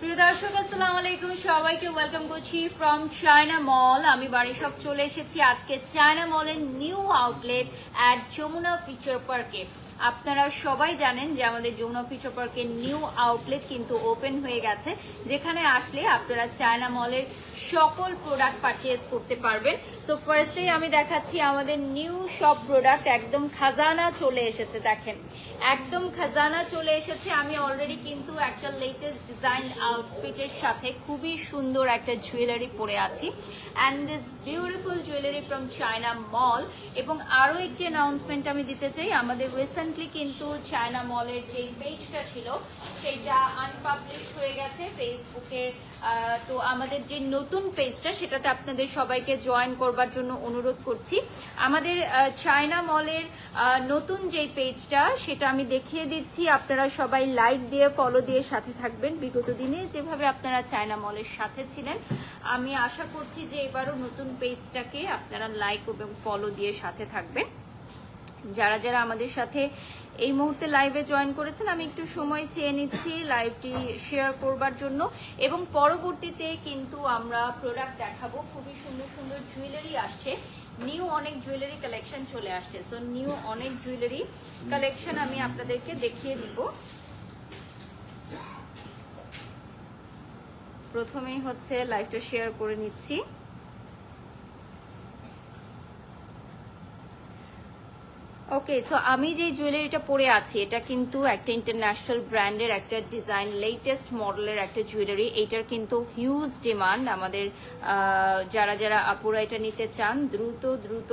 প্রিয় দর্শক আসসালামু আলাইকুম, সবাইকে ওয়েলকাম করছি ফ্রম চায়না মল। আমি বারিশক চলে এসেছি আজকে চায়না মলের new outlet at Jamuna Future পার্কে। আপনারা সবাই জানেন যে আমাদের যমুনা ফিচার পার্কের নিউ আউটলেট কিন্তু ওপেন হয়ে গেছে, যেখানে আসলে আপনারা চায়না মলের সকল প্রোডাক্ট পারচেজ করতে পারবেন। সো ফার্স্টেই আমি দেখাচ্ছি আমাদের নিউ সব প্রোডাক্ট, একদম খাজানা চলে এসেছে। দেখেন একদম খাজানা চলে এসেছে। আমি অলরেডি কিন্তু একটা লেটেস্ট ডিজাইন আউটফিটের সাথে খুবই সুন্দর একটা জুয়েলারি পরে আছি, and this beautiful jewellery from China Mall. এবং আরও একটি অ্যানাউন্সমেন্ট আমি দিতে চাই, আমাদের রিসেন্টলি কিন্তু চায়না মলের যে পেজটা ছিল সেটা আনপাবলিশ হয়ে গেছে ফেসবুকের। তো আমাদের যে নতুন পেজটা সেটাতে আপনাদের সবাইকে জয়েন করবার জন্য অনুরোধ করছি। আমাদের চায়না মলের নতুন যে পেজটা সেটা আমি দেখিয়ে দিচ্ছি, আপনারা সবাই লাইক দিয়ে ফলো দিয়ে সাথে থাকবেন। বিগত দিনে যেভাবে আপনারা চায়না মলের সাথে ছিলেন, আমি আশা করছি যে এবারও নতুন পেজটাকে আপনারা লাইক এবং ফলো দিয়ে সাথে থাকবেন। যারা যারা আমাদের সাথে এই মুহূর্তে লাইভে জয়েন করেছেন, আমি একটু সময় চেয়ে নিচ্ছি লাইভটি শেয়ার করবার জন্য, এবং পরবর্তীতে কিন্তু আমরা প্রোডাক্ট দেখাবো। খুবই সুন্দর সুন্দর জুয়েলারি আসছে, নিউ অনেক জুয়েলারি কালেকশন চলে আসছে। সো নিউ অনেক জুয়েলারি কালেকশন আমি আপনাদেরকে দেখিয়ে দিব। প্রথমেই হচ্ছে লাইভটা শেয়ার করে নিচ্ছি। ওকে, সো আমি যে জুয়েলারিটা পরে আছি এটা কিন্তু একটা ইন্টারন্যাশনাল ব্র্যান্ডের একটা ডিজাইন, লেটেস্ট মডেলের একটা জুয়েলারি। এইটার কিন্তু হিউজ ডিমান্ড। আমাদের যারা যারা আপুরা এটা নিতে চান দ্রুত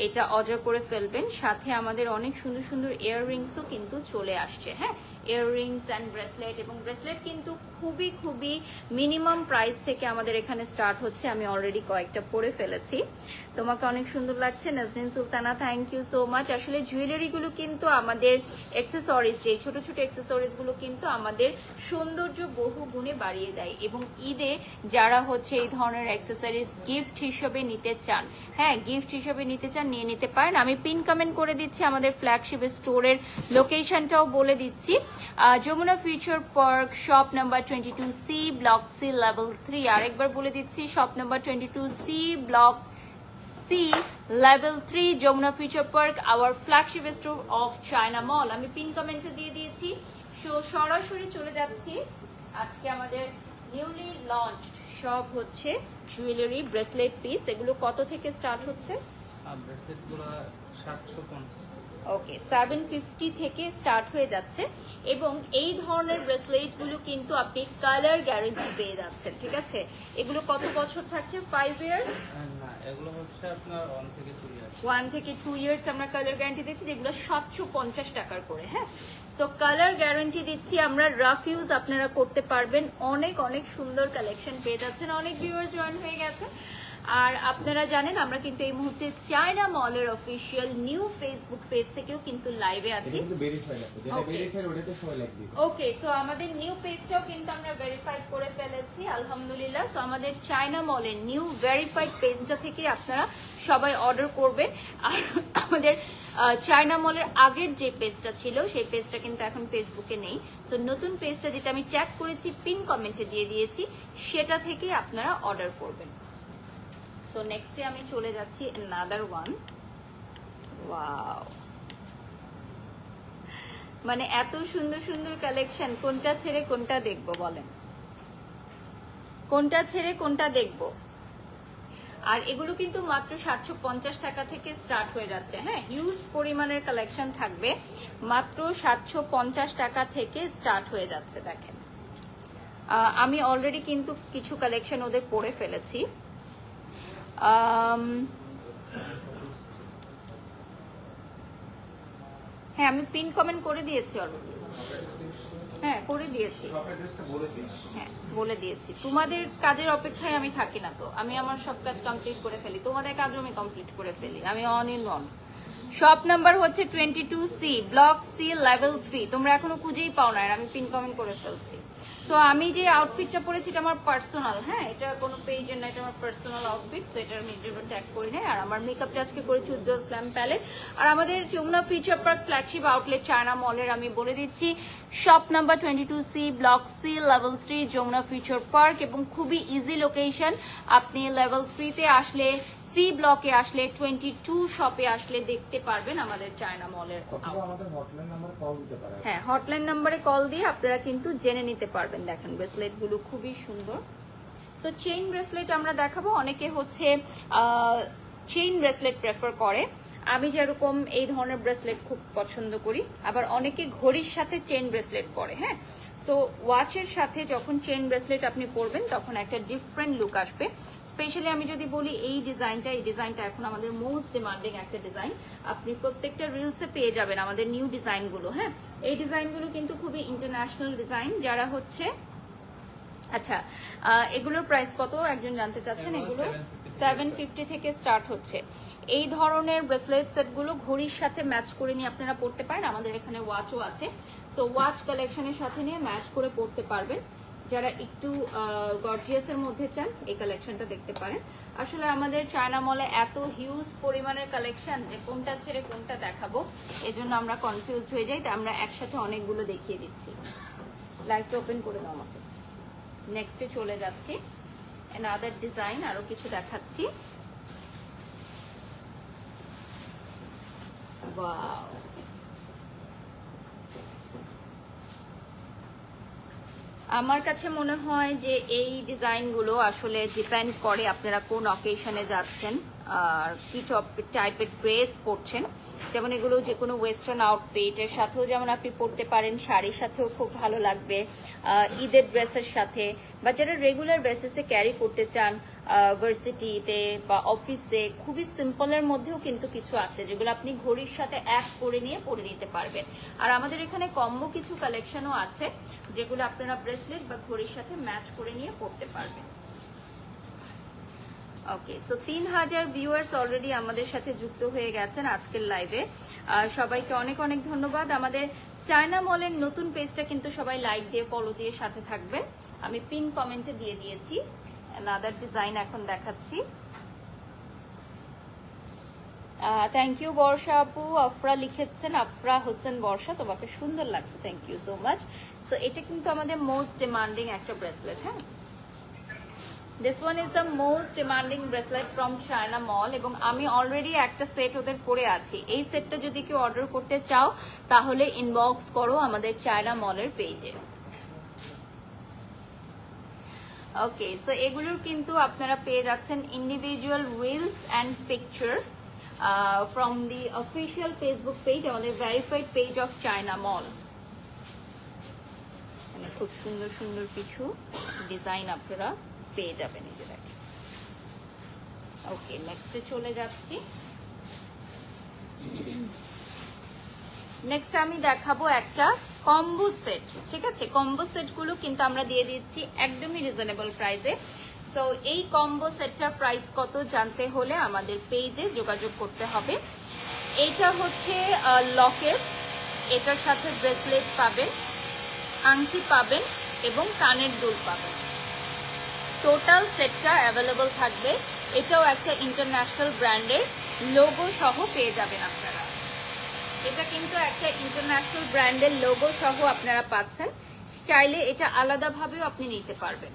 এটা অর্ডার করে ফেলবেন। সাথে আমাদের অনেক সুন্দর সুন্দর ইয়াররিংসও কিন্তু চলে আসছে। হ্যাঁ, ইয়াররিংস অ্যান্ড ব্রেসলেট, এবং ব্রেসলেট কিন্তু খুবই মিনিমাম প্রাইস থেকে আমাদের এখানে স্টার্ট হচ্ছে। আমি অলরেডি কয়েকটা পরে ফেলেছি। তোমাকে অনেক সুন্দর লাগছে Naznin Sultana, thank you so much. আসলে জুয়েলারিগুলো কিন্তু আমাদের অ্যাক্সেসরিজ, যে ছোট ছোট অ্যাক্সেসরিজগুলো কিন্তু আমাদের সৌন্দর্য বহু গুণে বাড়িয়ে দেয়। এবং ঈদে যারা হচ্ছে এই ধরনের অ্যাক্সেসরিজ গিফট হিসেবে নিতে চান, হ্যাঁ গিফট হিসেবে নিতে চান, নিয়ে নিতে পারেন। আমি পিন কমেন্ট করে দিচ্ছি আমাদের ফ্ল্যাগশিপ স্টোরের লোকেশনটাও বলে দিচ্ছি। Jamuna future park, shop number 22C, block C, level 3। আরেকবার বলে দিচ্ছি, shop number 22C, block C, level 3, Jamuna future park, our flagship store of China Mall. আমি পিন কমেন্টে দিয়ে দিয়েছি। সরাসরি চলে যাচ্ছি আজকে আমাদের নিউলি লঞ্চ সব হচ্ছে জুয়েলারি ব্রেসলেট পিস। এগুলো কত থেকে স্টার্ট হচ্ছে? ব্রেসলেটগুলো 750। ওকে, 750 থেকে স্টার্ট হয়ে যাচ্ছে। এবং এই ধরনের ব্রেসলেটগুলো কিন্তু আপনি কালার গ্যারান্টি পেয়ে যাচ্ছেন। ঠিক আছে, এগুলো কত বছর থাকছে? 5 ইয়ার্স না, এগুলো হচ্ছে আপনার 1 থেকে 2 ইয়ার্স। 1 থেকে 2 ইয়ার্স আমরা কালার গ্যারান্টি দিচ্ছি, যেগুলো 750 টাকার করে। হ্যাঁ, সো কালার গ্যারান্টি দিচ্ছি আমরা। রাফ ইউজ আপনারা করতে পারবেন। অনেক সুন্দর কালেকশন পেয়ে যাচ্ছেন। অনেক ভিউয়ার জয়েন হয়ে গেছে। আর আপনারা জানেন আমরা কিন্তু এই মুহূর্তে চায়না মলের অফিসিয়াল নিউ ফেসবুক পেজ থেকেও কিন্তু লাইভে আছি। ওকে, সো আমাদের নিউ পেজটাও কিন্তু আমরা ভেরিফাই করে ফেলেছি আলহামদুলিল্লাহ। সো আমাদের চায়না মলের নিউ ভেরিফাইড পেজটা থেকে আপনারা সবাই অর্ডার করবেন। আর আমাদের চায়না মলের আগের যে পেজটা ছিল সেই পেজটা কিন্তু এখন ফেসবুকে নেই। সো নতুন পেজটা যেটা আমি ট্যাগ করেছি, পিন কমেন্টে দিয়ে দিয়েছি, সেটা থেকে আপনারা অর্ডার করবেন। সো নেক্সটে আমি চলে যাচ্ছি another one. ওয়াও, মানে এত সুন্দর সুন্দর কালেকশন, কোনটা ছেড়ে কোনটা দেখবো বলেন? কোনটা ছেড়ে কোনটা দেখবো? আর এগুলো কিন্তু মাত্র 750 টাকা থেকে স্টার্ট হয়ে যাচ্ছে। হ্যাঁ, হিউজ পরিমাণের কালেকশন থাকবে, মাত্র 750 টাকা থেকে স্টার্ট হয়ে যাচ্ছে। দেখেন আমি অলরেডি কিন্তু কিছু কালেকশন ওদের পরে ফেলেছি। হ্যাঁ, আমি পিন কমেন্ট করে দিয়েছি অলরেডি। হ্যাঁ, করে দিয়েছি। হ্যাঁ, বলে দিয়েছি। তোমাদের কাজের অপেক্ষায় আমি থাকি না, তো আমি আমার সব কাজ কমপ্লিট করে ফেলি, তোমাদের কাজও আমি কমপ্লিট করে ফেলি। আমি on in on. Shop number হচ্ছে 22C, ব্লক সি, লেভেল 3। তোমরা এখনো খুঁজেই পাও না, আর আমি পিন কমেন্ট করে ফেলছি। সো আমি যে আউটফিটটা পরেছি এটা আমার পার্সোনাল, হ্যাঁ, এটা কোনো পেজের না, এটা আমার পার্সোনাল আউটফিট। সো এটার মিডিয়াম ট্যাগ করি নাই। আর আমার মেকআপটা আজকে করেছি উজ্জ্বল গ্ল্যাম প্যালেট। আর আমাদের Jamuna future park flagship outlet China মলের আমি বলে দিচ্ছি shop number 22C block C level 3 Jamuna future park, এবং খুবই ইজি লোকেশন। আপনি লেভেল 3-তে আসলে সি ব্লকে আসলে 22 শপে আসলে দেখতে পারবেন আমাদের চায়না মলের। হ্যাঁ, হটলাইন নাম্বারে কল দিয়ে আপনারা কিন্তু জেনে নিতে পারবেন। দেখেন ব্রেসলেট গুলো খুবই সুন্দর। সো চেইন ব্রেসলেট আমরা দেখাবো। অনেকে হচ্ছে চেইন ব্রেসলেট প্রেফার করে, আমি যেরকম এই ধরনের ব্রেসলেট খুব পছন্দ করি। আবার অনেকে ঘড়ির সাথে চেইন ব্রেসলেট পরে, হ্যাঁ। সো ওয়াচের সাথে যখন চেইন ব্রেসলেট আপনি পরবেন তখন একটা ডিফারেন্ট লুক আসবে। স্পেশালি আমি যদি বলি এই ডিজাইনটা এখন আমাদের মোস্ট ডিমান্ডিং একটা ডিজাইন। আপনি প্রত্যেকটা রিলসে পেয়ে যাবেন আমাদের নিউ ডিজাইনগুলো, হ্যাঁ। এই ডিজাইনগুলো কিন্তু খুবই ইন্টারন্যাশনাল ডিজাইন। যারা হচ্ছে আচ্ছা, এগুলোর প্রাইস কত একজন জানতে চাচ্ছেন? এগুলো 750 থেকে স্টার্ট হচ্ছে। এই ধরনের ব্রেসলেট সেটগুলো ঘড়ির সাথে ম্যাচ করে নিয়ে আপনারা পড়তে পারেন। আমাদের এখানে ওয়াচও আছে। সো ওয়াচ কালেকশনের সাথে নিয়ে ম্যাচ করে পড়তে পারবেন। যারা একটু গর্জিয়াসের মধ্যে চান এই কালেকশনটা দেখতে পারেন। আসলে আমাদের চায়না মলে এত হিউজ পরিমাণের কালেকশন যে কোনটা ছেড়ে কোনটা দেখাবো, এজন্য আমরা কনফিউজড হয়ে যাই। তাই আমরা একসাথে অনেকগুলো দেখিয়ে দিচ্ছি। লাইটটা ওপেন করে দাও আমাকে। নেক্সটে চলে যাচ্ছি, অ্যানাদার ডিজাইন আরো কিছু দেখাচ্ছি। ওয়াও, আমার কাছে মনে হয় যে এই ডিজাইনগুলো আসলে ডিপেন্ড করে আপনারা কোন অকেশনে যাচ্ছেন আর কি টাইপের ড্রেস পরছেন। যেমন এগুলো যে কোনো ওয়েস্টার্ন আউটফিটের সাথেও যেমন আপনি পরতে পারেন, শাড়ির সাথেও খুব ভালো লাগবে, ঈদের ড্রেসের সাথে, বা যারা রেগুলার বেসিসে ক্যারি করতে চান ভার্সিটিতে বা অফিসে। খুবই সিম্পলের মধ্যেও কিন্তু কিছু আছে যেগুলো আপনি ঘড়ির সাথে এক করে নিয়ে পরে নিতে পারবেন। আর আমাদের এখানে কম্বো কিছু কালেকশনও আছে যেগুলো আপনারা ব্রেসলেট বা ঘড়ির সাথে ম্যাচ করে নিয়ে পরতে পারবেন। ওকে, সো 3000 ভিউয়ার্স অলরেডি আমাদের সাথে যুক্ত হয়ে গেছেন আজকের লাইভে। সবাইকে অনেক অনেক ধন্যবাদ। আমাদের চায়না মলের নতুন পেজটা কিন্তু সবাই লাইক দিয়ে ফলো দিয়ে সাথে থাকবেন। আমি পিন কমেন্টে দিয়ে দিয়েছি। অ্যানাদার ডিজাইন এখন দেখাচ্ছি। থ্যাংক ইউ বর্ষা আপু। আফরা লিখেছেন, আফরা হোসেন বর্ষা, তোমাকে সুন্দর লাগছে, thank you so much. So এটা কিন্তু আমাদের মোস্ট ডিমান্ডিং একটা ব্রেসলেট, হ্যাঁ। This one is the most demanding bracelet from China Mall, এবং আমি অলরেডি একটা সেট ওদের পরে আছি। এই সেটটা যদি কেউ অর্ডার করতে চাও তাহলে ইনবক্স করো আমাদের চায়না মলের পেজে। ওকে, সো এগুলোর কিন্তু আপনারা পেয়ে যাচ্ছেন individual reels and picture from the official Facebook page, আমাদের ভেরিফাইড পেজ অফ চায়না মল। খুব সুন্দর সুন্দর কিছু ডিজাইন আপনারা পেয়ে যাবেন। এই যে দেখেন। ওকে, নেক্সটে চলে যাচ্ছি। নেক্সট আমি দেখাবো একটা কম্বো সেট, ঠিক আছে। কম্বো সেটগুলো কিন্তু আমরা দিয়ে দিচ্ছি একদমই রিজনেবল প্রাইসে। সো এই কম্বো সেটটার প্রাইস কত জানতে হলে আমাদের পেজে যোগাযোগ করতে হবে। এইটা হচ্ছে লকেট, এটার সাথে ব্রেসলেট পাবেন, আংটি পাবেন এবং কানের দুল পাবেন। টোটাল সেটটা অ্যাভেলেবল থাকবে। এটাও একটা ইন্টারন্যাশনাল ব্র্যান্ডের লোগো সহ পেয়ে যাবেন আপনারা। এটা কিন্তু একটা ইন্টারন্যাশনাল ব্র্যান্ডের লোগো সহ আপনারা পাচ্ছেন। চাইলে এটা আলাদাভাবেও আপনি নিতে পারবেন,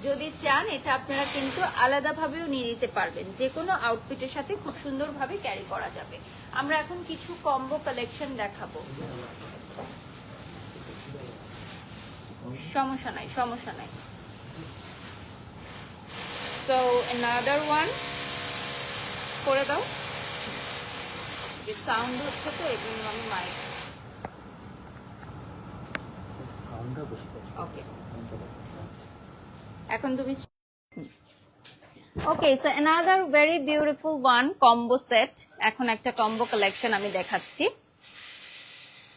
যদি চান এটা আপনারা কিন্তু আলাদাভাবেও নিয়ে নিতে পারবেন। যে কোনো আউটফিটের সাথে খুব সুন্দরভাবে ক্যারি করা যাবে। আমরা এখন কিছু কম্বো কালেকশন দেখাবো। সমস্যা নাই, সমস্যা নাই। সো অ্যানাদার ওয়ান করে দাও। সাউন্ড হচ্ছে তো এই জন্য আমি মাইক। ওকে, এখন তুমি okay. So another very beautiful one combo set. এখন একটা কম্বো কালেকশন আমি দেখাচ্ছি।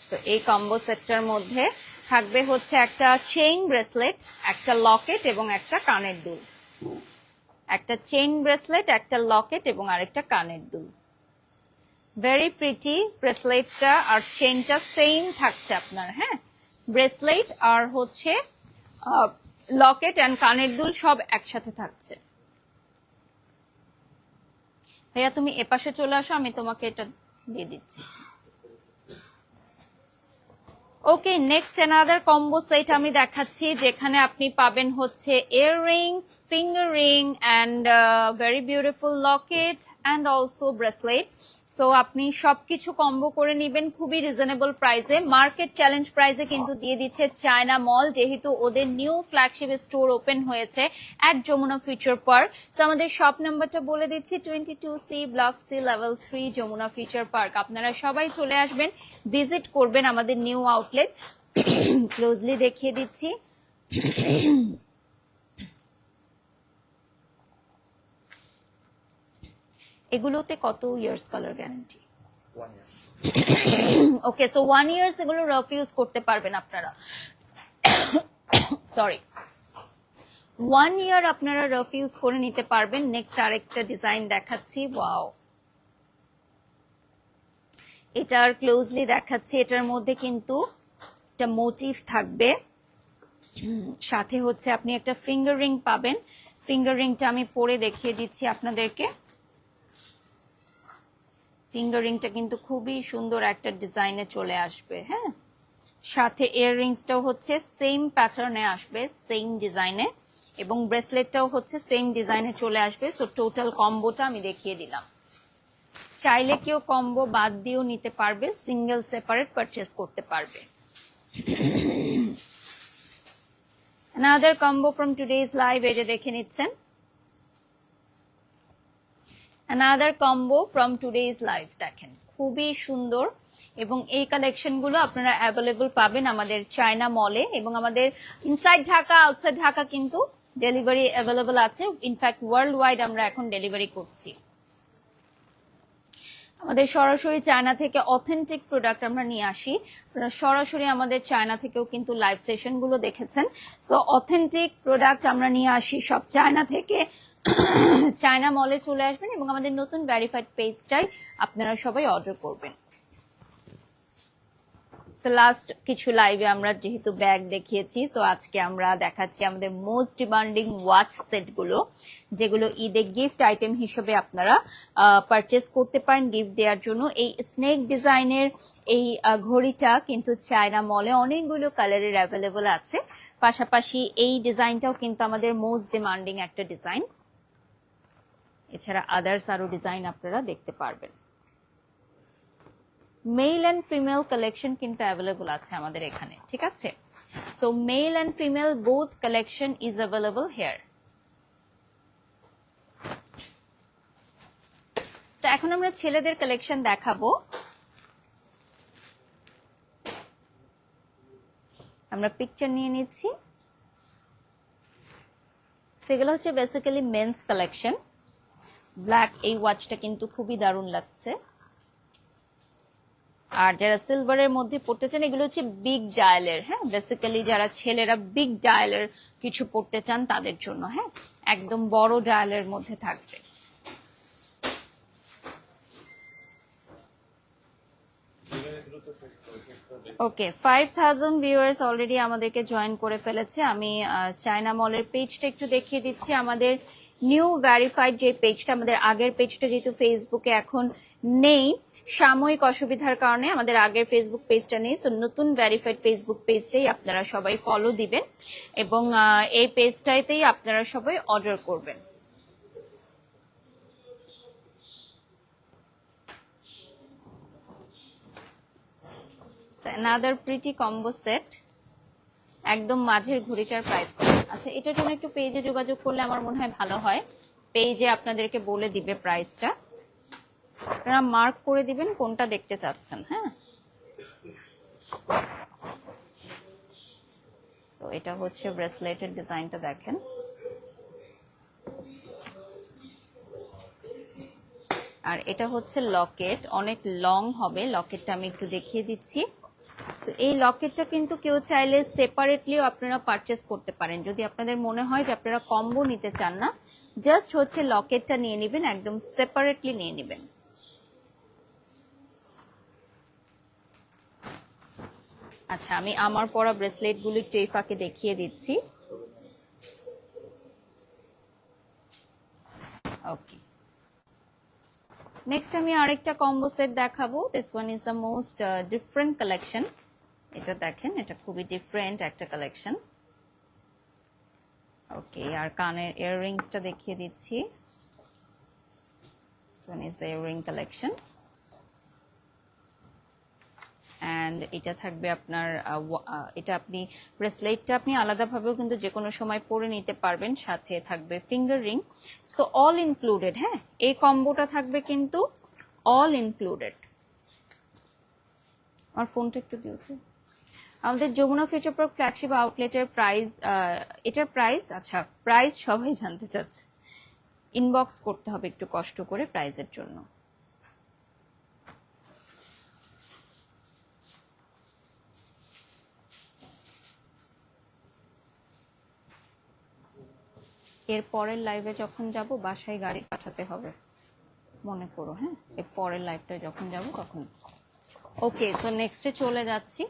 সো এই কম্বো সেটটার মধ্যে থাকবে হচ্ছে একটা চেইন ব্রেসলেট, একটা লকেট এবং একটা কানের দুল। একটা চেইন ব্রেসলেট, একটা লকেট এবং আরেকটা কানের দুল। ভেরি প্রিটি ব্রেসলেটটা আর চেইনটা সেম থাকছে আপনার, হ্যাঁ। ব্রেসলেট আর হচ্ছে লকেট অ্যান্ড কানের দুল সব একসাথে থাকছে। ভাইয়া তুমি এপাশে চলে আসো, আমি তোমাকে এটা দিয়ে দিচ্ছি। ওকে, নেক্সট অ্যানাদার কম্বো সেট আমি দেখাচ্ছি, যেখানে আপনি পাবেন হচ্ছে earrings, finger ring and very beautiful Locket and also bracelet. So আপনি সবকিছু কম্বো করে নেবেন খুবই রিজনেবল প্রাইসে, মার্কেট চ্যালেঞ্জ প্রাইসে কিন্তু দিয়ে দিচ্ছে চায়না মল, যেহেতু ওদের নিউ ফ্ল্যাগশিপ স্টোর ওপেন হয়েছে at Jamuna future Park. So আমাদের শপ নাম্বারটা বলে দিচ্ছি, 22C block C level 3 Jamuna future Park. আপনারা সবাই চলে আসবেন, ভিজিট করবেন আমাদের নিউ আউটলেট। ক্লোজলি দেখিয়ে দিচ্ছি। এগুলোতে কত ইয়ার্স কালার গ্যারান্টি? 1 year। ওকে, সো 1 ইয়ার্স এগুলো রাফ ইউজ করতে পারবেন আপনারা। সরি, 1 ইয়ার আপনারা রাফ ইউজ করে নিতে পারবেন। নেক্সট আরেকটা ডিজাইন দেখাচ্ছি। ওয়াও, এটার ক্লোজলি দেখাচ্ছি। এটার মধ্যে কিন্তু একটা মোটিভ থাকবে, সাথে হচ্ছে আপনি একটা ফিঙ্গার রিং পাবেন। ফিঙ্গার রিংটা আমি পরে দেখিয়ে দিচ্ছি আপনাদেরকে। ফিঙ্গার রিংটা কিন্তু খুবই সুন্দর একটা ডিজাইনে চলে আসবে। হ্যাঁ, সাথে ইয়াররিংসটাও হচ্ছে সেম প্যাটার্নে আসবে, সেম ডিজাইনে, এবং ব্রেসলেটটাও হচ্ছে সেম ডিজাইনে চলে আসবে। সো টোটাল কম্বোটা আমি দেখিয়ে দিলাম। চাইলে কেউ কম্বো বাদ দিয়েও নিতে পারবে, সিঙ্গেল সেপারেট পারচেস করতে পারবে। Another combo from today's live, এই যে দেখে নিচ্ছেন, another combo from today's live, দেখেন খুবই সুন্দর। এবং এই কালেকশন গুলো আপনারা অ্যাভেলেবল পাবেন আমাদের চায়না মলে, এবং আমাদের ইনসাইড ঢাকা, আউটসাইড ঢাকা কিন্তু ডেলিভারি অ্যাভেলেবল আছে। ইনফ্যাক্ট ওয়ার্ল্ড ওয়াইড আমরা এখন ডেলিভারি করছি। আমাদের সরাসরি চায়না থেকে অথেন্টিক প্রোডাক্ট আমরা নিয়ে আসি। আপনারা সরাসরি আমাদের চায়না থেকেও কিন্তু লাইভ সেশন গুলো দেখেছেন। সো অথেন্টিক প্রোডাক্ট আমরা নিয়ে আসি সব চায়না থেকে। চায়না মলে চলে আসবেন এবং আমাদের নতুন ভেরিফাইড পেজটাই আপনারা সবাই অর্ডার করবেন। সো লাস্ট কিছু লাইভে আমরা যেহেতু ব্যাগ দেখিয়েছি, সো আজকে আমরা দেখাচ্ছি আমাদের মোস্ট ডিমান্ডিং ওয়াচ সেট গুলো, যেগুলো ঈদে গিফট আইটেম হিসেবে আপনারা পারচেস করতে পারেন গিফট দেওয়ার জন্য। এই স্নেক ডিজাইনের এই ঘড়িটা কিন্তু চায়না মলে অনেকগুলো কালারের অ্যাভেলেবল আছে। পাশাপাশি এই ডিজাইনটাও কিন্তু আমাদের মোস্ট ডিমান্ডিং একটা ডিজাইন। এছাড়া আদার্স আরো ডিজাইন আপনারা দেখতে পারবেন। মেল অ্যান্ড ফিমেল কালেকশন কিন্তু অ্যাভেলেবল আছে আমাদের এখানে, ঠিক আছে? So male and female both collection is available here. So এখন আমরা ছেলেদের কালেকশন দেখাবো। আমরা পিকচার নিয়ে নিচ্ছি। সেগুলো হচ্ছে বেসিক্যালি মেন্স কালেকশন। ব্ল্যাক এই ওয়াচটা কিন্তু খুবই দারুণ লাগছে। আর যারা সিলভারের মধ্যে পড়তে চান, এগুলো হচ্ছে বিগ ডায়ালের। হ্যাঁ, বেসিক্যালি যারা ছেলেরা বিগ ডায়ালের কিছু পড়তে চান তাদের জন্য। হ্যাঁ, একদম বড় ডায়ালের মধ্যে থাকবে। ওকে, 5000 ভিউয়ার্স অলরেডি আমাদেরকে জয়েন করে ফেলেছে। আমি চায়না মলের পেজটা একটু দেখিয়ে দিচ্ছি। আমাদের নিউ ভেরিফাইড যে পেজটা, আমাদের আগের পেজটা যেহেতু ফেসবুকে এখন নেই সাময়িক অসুবিধার কারণে, আমাদের আগের ফেসবুক পেজটা নেই। সো নতুন ভেরিফাইড ফেসবুক পেজটাই আপনারা সবাই ফলো দিবেন এবং এই পেজটাইতেই আপনারা সবাই অর্ডার করবেন। another pretty combo set, একদম মাঝের ঘড়িটার প্রাইস কত? আচ্ছা, এটার জন্য একটু পেজে যোগাযোগ করলে আমার মনে হয় ভালো হয়। পেজে আপনাদেরকে বলে দিবে প্রাইসটা, আপনারা মার্ক করে দিবেন কোনটা দেখতে চাচ্ছেন। হ্যাঁ, সো এটা হচ্ছে ব্রেসলেটের ডিজাইনটা দেখেন। আর এটা হচ্ছে লকেট, অনেক লং হবে লকেটটা, আমি একটু দেখিয়ে দিচ্ছি। সো এই লকেটটা কিন্তু কেউ চাইলে সেপারেটলিও আপনারা পারচেস করতে পারেন। যদি আপনাদের মনে হয় যে আপনারা কম্বো নিতে চান না, জাস্ট হচ্ছে লকেটটা নিয়ে নেবেন, একদম সেপারেটলি নিয়ে নেবেন। আচ্ছা, আমি আমার পরা ব্রেসলেট গুলো একটু এই ফাঁকে দেখিয়ে দিচ্ছি। ওকে, নেক্সট আমি আরেকটা কম্বো সেট দেখাবো। This one is the most different collection. এটা দেখেন, এটা খুবই ডিফারেন্ট একটা কালেকশন। ওকে, আর কানের ইয়াররিংসটা দেখিয়ে দিচ্ছি। This one is the earring collection. And এটা থাকবে আপনার এটা আপনি ব্রেসলেটটা আপনি আলাদাভাবেও কিন্তু যে কোনো সময় পরে নিতে পারবেন, সাথে থাকবে finger ring. So all included. হ্যাঁ, এই কম্বোটা থাকবে কিন্তু অল ইনক্লুডেড। আমার ফোনটা একটু দিও তো। আমাদের যমুনা ফিউচার পার্ক ফ্ল্যাগশিপ আউটলেটের প্রাইস, এটার প্রাইস, আচ্ছা প্রাইস সবাই জানতে চাচ্ছে, ইনবক্স করতে হবে একটু কষ্ট করে প্রাইসের জন্য। এর পরের লাইভে যখন যাব বাসায় গাড়ি পাঠাতে হবে, মনে করো। হ্যাঁ, এর পরের লাইভটা যখন যাব তখন। ওকে, সো নেক্সটে চলে যাচ্ছি।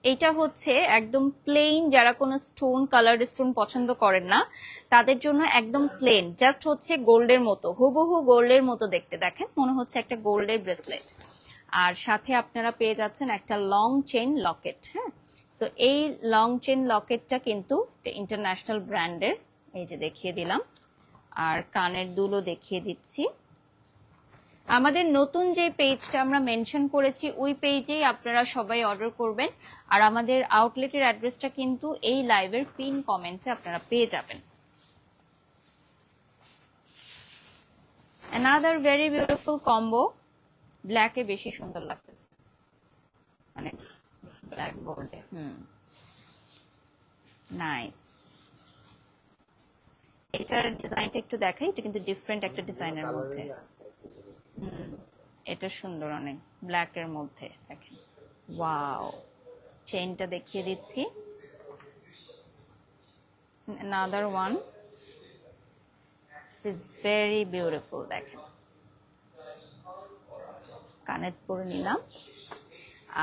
এটা হচ্ছে একদম প্লেন, যারা কোনো স্টোন, কালার্ড স্টোন পছন্দ করেন না তাদের জন্য একদম প্লেন, জাস্ট হচ্ছে গোল্ডের মতো, হুবহু গোল্ডের মতো দেখতে। দেখেন, মনে হচ্ছে একটা গোল্ডের ব্রেসলেট। আর সাথে আপনারা পেয়ে যাচ্ছেন একটা লং চেইন লকেট। হ্যাঁ, সো এই লং চেইন লকেটটা কিন্তু ইন্টারন্যাশনাল ব্র্যান্ডের, এই যে দেখিয়ে দিলাম। আর কানের দুলও দেখিয়ে দিচ্ছি। আমাদের নতুন যে পেজটা আমরা মেনশন করেছি ওই পেজেই আপনারা সবাই অর্ডার করবেন। আর আমাদের আউটলেটের অ্যাড্রেসটা কিন্তু এই লাইভের পিন কমেন্টে আপনারা পেয়ে যাবেন। Another very beautiful combo. ব্ল্যাকে বেশি সুন্দর লাগতেছে, মানে ব্ল্যাক গোল্ডে। নাইস। এটার ডিজাইনটা একটু দেখাই, এটা কিন্তু ডিফারেন্ট একটা ডিজাইনের মধ্যে। এটা সুন্দর অনেক, ব্ল্যাক এর মধ্যে। দেখেন, ওয়াও। চেইনটা দেখিয়ে দিচ্ছি। another one, this is very beautiful। দেখেন, কানে পরে নিলাম।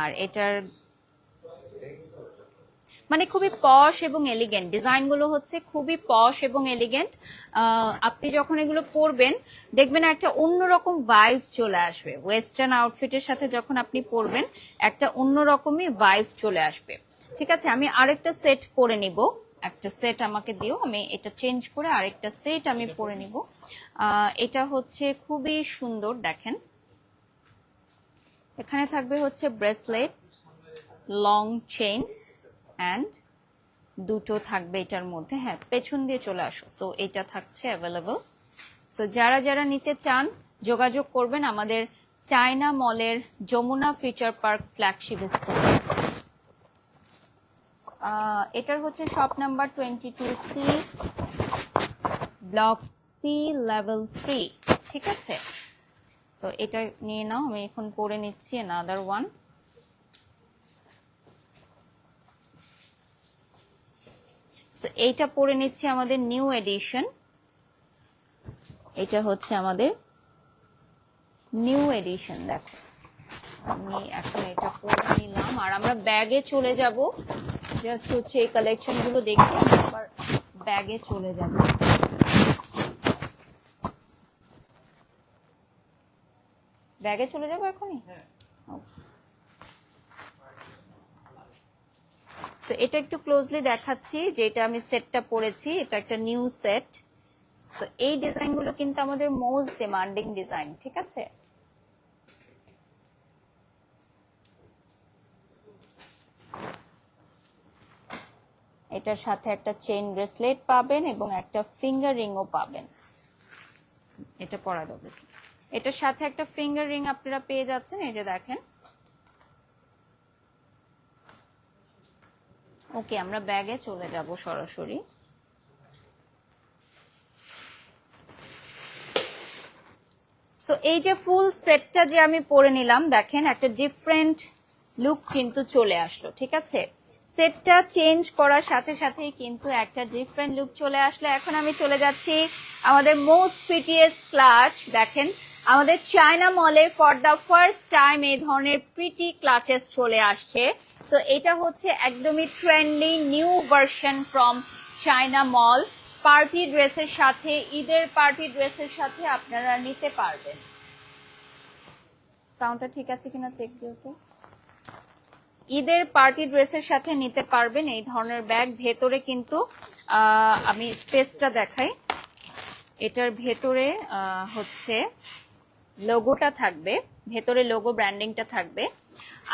আর এটার মানে খুবই পশ এবং এলিগেন্ট, ডিজাইনগুলো হচ্ছে খুবই পশ এবং এলিগেন্ট। আপনি যখন এগুলো পরবেন দেখবেন একটা অন্যরকম ভাইব চলে আসবে। ওয়েস্টার্ন আউটফিটের সাথে যখন আপনি পরবেন একটা অন্যরকমই ভাইব চলে আসবে। ঠিক আছে, আমি আরেকটা সেট পরে নিব। একটা সেট আমাকে দিও, আমি এটা চেঞ্জ করে আরেকটা সেট আমি পরে নিব। এটা হচ্ছে খুবই সুন্দর। দেখেন, এখানে থাকবে হচ্ছে ব্রেসলেট, লং চেইন অ্যান্ড দুটো থাকবে এটার মধ্যে। হ্যাঁ, পেছন দিয়ে চলে আসো। সো এটা থাকছে অ্যাভেলেবল। সো যারা যারা নিতে চান যোগাযোগ করবেন আমাদের চায়না মলের যমুনা ফিউচার পার্ক ফ্ল্যাগশিপ স্টোরে। এটার হচ্ছে shop number 22C, block C, level 3। ঠিক আছে, সো এটা নিয়ে নাও। আমি এখন পরে নিচ্ছি another one। সো এইটা পরে নিচ্ছি আমাদের নিউ এডিশন। এটা হচ্ছে আমাদের নিউ এডিশন। দেখো, আমি এখন এটা পরে নিলাম আর আমরা ব্যাগে চলে যাব। জাস্ট হচ্ছে এই কালেকশন গুলো দেখে আমরা আবার ব্যাগে চলে যাব। ব্যাগে চলে যাব এখনই। সো এটা একটু ক্লোজলি দেখাচ্ছি, যে এটা আমি সেটটা পরেছি, এটা একটা নিউ সেট। সো এই ডিজাইনগুলো কিন্তু আমাদের মোস্ট ডিমান্ডিং ডিজাইন। ঠিক আছে, এটার সাথে একটা চেইন ব্রেসলেট পাবেন এবং একটা ফিঙ্গার রিংও পাবেন। এটা পরা দাও ব্রেসলেট, এটার সাথে একটা ফিঙ্গার রিং আপনারা পেয়ে যাচ্ছেন। এই যে দেখেন। ওকে, আমরা ব্যাগে চলে যাব সরাসরি। সো এই যে ফুল সেটটা যে আমি পরে নিলাম, দেখেন একটা ডিফারেন্ট লুক কিন্তু চলে আসলো। ঠিক আছে, সেটটা চেঞ্জ করার সাথে সাথেই কিন্তু একটা ডিফারেন্ট লুক চলে আসলো। এখন আমি চলে যাচ্ছি আমাদের মোস্ট প্রিটিয়েস্ট ক্লাচ। দেখেন, আমাদের চায়না মলে ফর দ্য ফার্স্ট টাইম এই ধরনের প্রিটি ক্লাচেস চলে আসছে। সো এটা হচ্ছে একদমই trendy new version from China mall. Party ড্রেসের সাথে, ঈদের পার্টি ড্রেসের সাথে আপনারা নিতে পারবেন। সাউন্ডটা ঠিক আছে কিনা চেক দিও তো। ঈদের পার্টি ড্রেসের সাথে নিতে পারবেন এই ধরনের ব্যাগ। ভেতরে কিন্তু আমি স্পেসটা দেখাই, এটার ভেতরে হচ্ছে লোগোটা থাকবে, ভেতরে লোগো ব্র্যান্ডিংটা থাকবে।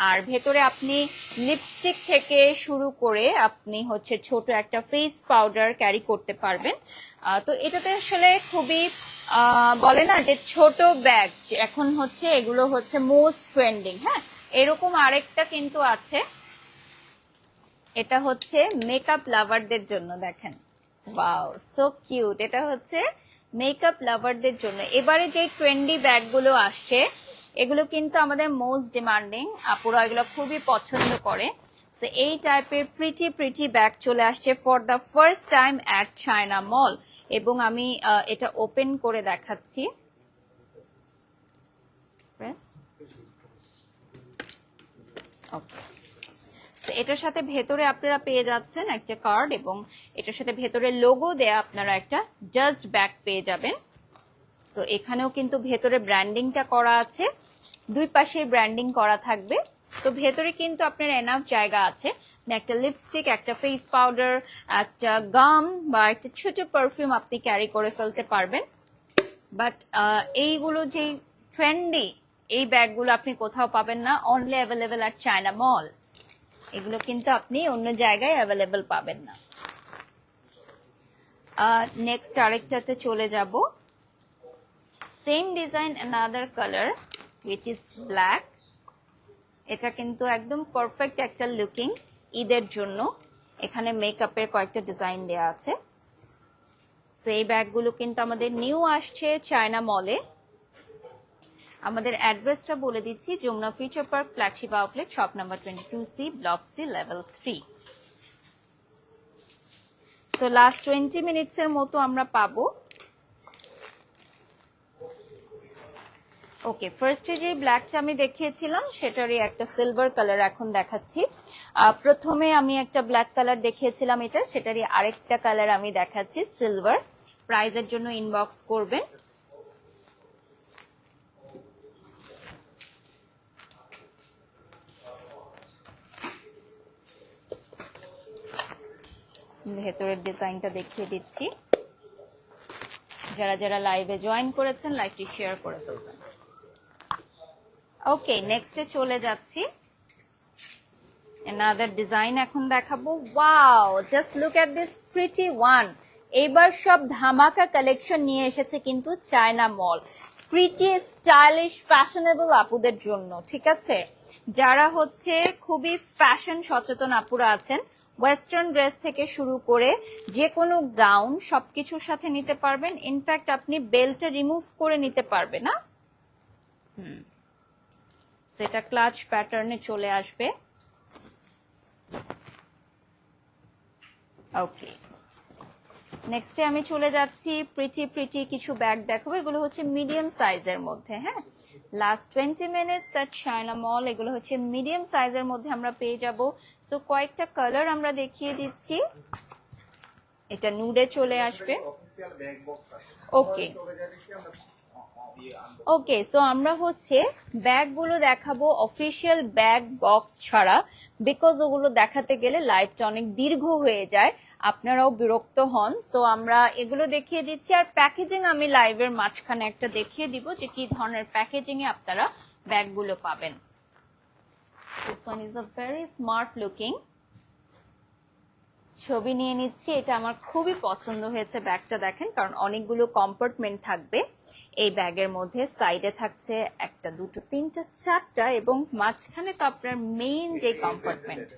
আর ভেতরে আপনি লিপস্টিক থেকে শুরু করে আপনি হচ্ছে ছোট একটা ফেস পাউডার ক্যারি করতে পারবেন। তো এটাতে আসলে খুবই বলে না যে ছোট ব্যাগ এখন হচ্ছে এগুলো হচ্ছে মোস্ট ট্রেন্ডিং। হ্যাঁ, এরকম আরেকটা কিন্তু আছে, এটা হচ্ছে মেকআপ লাভারদের জন্য। দেখেন, ওয়াও সো কিউট। এটা হচ্ছে মেকআপ লাভারদের জন্য। এবারে যে ট্রেন্ডি ব্যাগগুলো আসছে এগুলো কিন্তু আমাদের মোস্ট ডিমান্ডিং, আপুরা এগুলো খুবই পছন্দ করে। সো এই টাইপের প্রিটি প্রিটি ব্যাগ চলে আসছে for the first time at China Mall. এবং আমি এটা ওপেন করে দেখাচ্ছি। ওকে, এটার সাথে ভেতরে আপনারা পেয়ে যাচ্ছেন একটা কার্ড এবং এটার সাথে ভেতরে লোগো দেয়া আপনারা একটা জাস্ট ব্যাগ পেয়ে যাবেন। সো এখানেও কিন্তু ভেতরে ব্র্যান্ডিংটা করা আছে, দুই পাশে ব্র্যান্ডিং করা থাকবে। সো ভেতরে কিন্তু আপনার এনাফ জায়গা আছে, একটা লিপস্টিক, একটা ফেস পাউডার, একটা গাম বা একটা ছোট পারফিউম আপনি ক্যারি করে ফেলতে পারবেন। বাট এইগুলো যে ট্রেন্ডি এই ব্যাগগুলো আপনি কোথাও পাবেন না, অনলি অ্যাভেলেবেল আর চায়না মল। এগুলো কিন্তু আপনি অন্য জায়গায় অ্যাভেলেবেল পাবেন না। নেক্সট আরেকটাতে চলে যাব। Same design another colour which is black. এটা কিন্তু একদম পারফেক্ট একটা লুকিং ঈদের জন্য। এখানে মেকআপের কয়েকটা ডিজাইন দেওয়া আছে। সো এই ব্যাগগুলো কিন্তু আমাদের নিউ আসছে চায়না মলে। আমাদের অ্যাড্রেসটা বলে দিচ্ছি, Jamuna future park flagship outlet, shop number 22C, block C, level 3। So last 20 মিনিটসের মতো আমরা পাবো। ওকে, ফার্স্টে যে ব্ল্যাকটা আমি দেখিয়েছিলাম সেটারই একটা সিলভার কালার এখন দেখাচ্ছি। প্রথমে আমি একটা ব্ল্যাক কালার দেখিয়েছিলাম এটা, সেটারই আরেকটা কালার আমি দেখাচ্ছি সিলভার। প্রাইজের জন্য ইনবক্স করবেন। ভেতরের ডিজাইনটা দেখিয়ে দিচ্ছি। যারা যারা লাইভে জয়েন করেছেন লাইভটি শেয়ার করে ফেলবেন। ওকে, নেক্সটে চলে যাচ্ছি। another ডিজাইন এখন দেখাবো। Wow, just look at this pretty one. এবার সব ধামাকা কালেকশন নিয়ে এসেছে কিন্তু চায়না মল, প্রিটি স্টাইলিশ ফ্যাশনেবল আপুদের জন্য। ঠিক আছে, যারা হচ্ছে খুবই ফ্যাশন সচেতন আপুরা আছেন, ওয়েস্টার্ন ড্রেস থেকে শুরু করে যে কোনো গাউন সবকিছুর সাথে নিতে পারবেন। ইনফ্যাক্ট আপনি বেল্টটা রিমুভ করে নিতে পারবেন না। সেটা ক্লাচ প্যাটার্নে চলে আসবে। ওকে, নেক্সটে আমি চলে যাচ্ছি প্রিটি প্রিটি কিছু ব্যাগ দেখাবো। এগুলো হচ্ছে মিডিয়াম সাইজের মধ্যে। হ্যাঁ, লাস্ট 20 মিনিটস এট চায়না মল এগুলো হচ্ছে মিডিয়াম সাইজের মধ্যে আমরা পেয়ে যাব। সো কয়েকটা কালার আমরা দেখিয়ে দিচ্ছি। এটা নুডে চলে আসবে। ওকে ওকে, সো আমরা হচ্ছে ব্যাগগুলো দেখাবো অফিসিয়াল ব্যাগ বক্স ছাড়া, বিকজ ওগুলো দেখাতে গেলে লাইভটা অনেক দীর্ঘ হয়ে যায়, আপনারাও বিরক্ত হন। সো আমরা এগুলো দেখিয়ে দিচ্ছি। আর প্যাকেজিং আমি লাইভের মাঝখানে একটা দেখিয়ে দিব যে কি ধরনের প্যাকেজিং এ আপনারা ব্যাগগুলো পাবেন। This one is a very smart looking. ছবি নিয়ে নিচ্ছি। এটা আমার খুবই পছন্দ হয়েছে ব্যাগটা, দেখেন, কারণ অনেকগুলো কম্পার্টমেন্ট থাকবে এই ব্যাগের মধ্যে। সাইডে থাকছে একটা, দুটো, তিনটা, চারটা, এবং মাঝখানে তো আপনার মেইন যে কম্পার্টমেন্ট।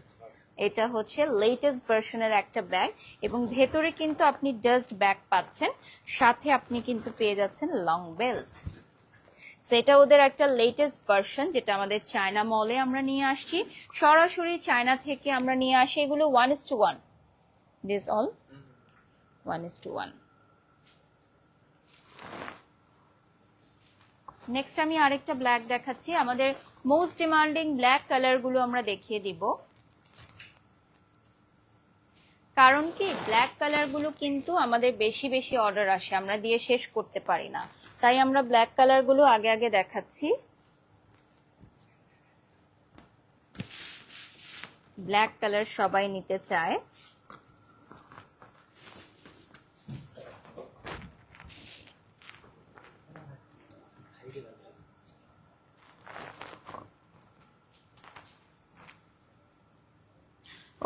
এটা হচ্ছে লেটেস্ট ভার্সনের একটা ব্যাগ এবং ভেতরে কিন্তু আপনি ডাস্ট ব্যাগ পাচ্ছেন, সাথে আপনি কিন্তু পেয়ে যাচ্ছেন লং বেল্ট। সেটা ওদের একটা লেটেস্ট ভার্সন, যেটা আমাদের চায়না মলে আমরা নিয়ে আসছি, সরাসরি চায়না থেকে আমরা নিয়ে আসি। এগুলো 1:1, this all 1:1। নেক্সট আমি আরেকটা ব্ল্যাক দেখাচ্ছি, আমাদের মোস্ট ডিমান্ডিং ব্ল্যাক কালারগুলো আমরা দেখিয়ে দিব। কারণ কি ব্ল্যাক কালারগুলো কিন্তু আমাদের বেশি বেশি অর্ডার আসে, আমরা দিয়ে শেষ করতে পারি না, তাই আমরা ব্ল্যাক কালারগুলো আগে আগে দেখাচ্ছি। ব্ল্যাক কালার সবাই নিতে চায়।